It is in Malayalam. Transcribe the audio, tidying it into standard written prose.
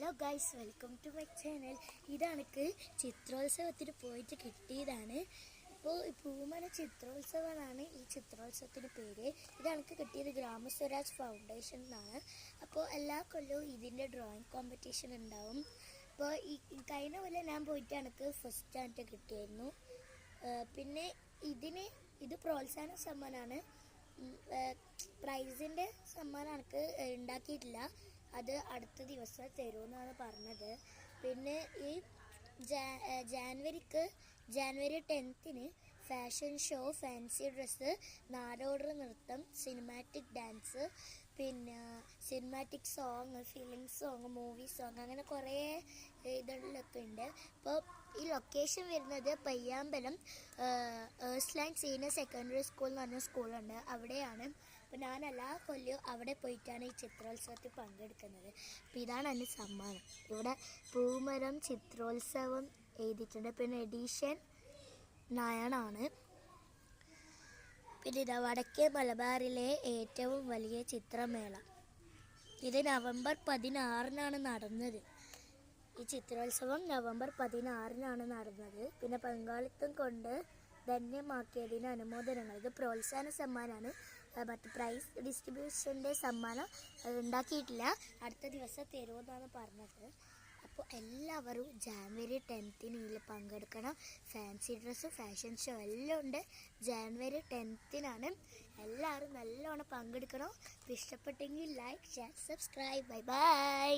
Hello guys, welcome to my channel. ഇതെനിക്ക് ചിത്രോത്സവത്തിന് പോയിട്ട് കിട്ടിയതാണ്. അപ്പോൾ പൂമന ചിത്രോത്സവമാണ് ഈ ചിത്രോത്സവത്തിൻ്റെ പേര്. ഇതെനിക്ക് കിട്ടിയത് ഗ്രാമസ്വരാജ് ഫൗണ്ടേഷൻ എന്നാണ്. അപ്പോൾ എല്ലാ കൊല്ലവും ഇതിൻ്റെ ഡ്രോയിങ് കോമ്പറ്റീഷൻ ഉണ്ടാവും. അപ്പോൾ കഴിഞ്ഞ കൊല്ലം ഞാൻ പോയിട്ട് എനിക്ക് ഫസ്റ്റ് സ്റ്റാൻഡ് കിട്ടിയായിരുന്നു. പിന്നെ ഇത് പ്രോത്സാഹന സമ്മാനമാണ്. പ്രൈസിൻ്റെ സമ്മാനം എനിക്ക് ഉണ്ടാക്കിയിട്ടില്ല, അത് അടുത്ത ദിവസം തരുമെന്നാണ് പറഞ്ഞത്. പിന്നെ ഈ January 10 fashion show, fancy dress, നാടോടി നൃത്തം, സിനിമാറ്റിക് ഡാൻസ്, പിന്നെ cinematic song, film song, movie song, അങ്ങനെ കുറേ ഇതൊക്കെ ഉണ്ട്. അപ്പോൾ ഈ ലൊക്കേഷൻ വരുന്നത് പയ്യാമ്പലം ഏഴ്സ്ലൈൻ സീനിയർ സെക്കൻഡറി സ്കൂൾ എന്ന് പറഞ്ഞ സ്കൂളുണ്ട്, അവിടെയാണ്. അപ്പോൾ ഞാൻ എല്ലാ കൊല്ലവും അവിടെ പോയിട്ടാണ് ഈ ചിത്രോത്സവത്തിൽ പങ്കെടുക്കുന്നത്. അപ്പോൾ ഇതാണ് എൻ്റെ സമ്മാനം. ഇവിടെ പൂമരം ചിത്രോത്സവം എഴുതിയിട്ടുണ്ട്. പിന്നെ എഡിഷൻ 9 പിന്നെ ഇതാ വടക്കേ മലബാറിലെ ഏറ്റവും വലിയ ചിത്രമേള. ഇത് നവംബർ 16 നടന്നത്. ഈ ചിത്രോത്സവം നവംബർ 16 നടന്നത്. പിന്നെ പങ്കാളിത്തം കൊണ്ട് ധന്യമാക്കിയതിന് അനുമോദനങ്ങൾ. ഇത് പ്രോത്സാഹന സമ്മാനമാണ്. മറ്റ് പ്രൈസ് ഡിസ്ട്രിബ്യൂഷൻ്റെ സമ്മാനം ഉണ്ടാക്കിയിട്ടില്ല, അടുത്ത ദിവസം തരുമെന്നാണ് പറഞ്ഞത്. അപ്പോൾ എല്ലാവരും ജാനുവരി 10 ഇതിൽ പങ്കെടുക്കണം. ഫാൻസി ഡ്രസ്സ്, ഫാഷൻ ഷോ എല്ലാം ഉണ്ട്. ജാനുവരി 10 എല്ലാവരും നല്ലോണം പങ്കെടുക്കണം. ഇഷ്ടപ്പെട്ടെങ്കിൽ like, share, subscribe. Bye bye.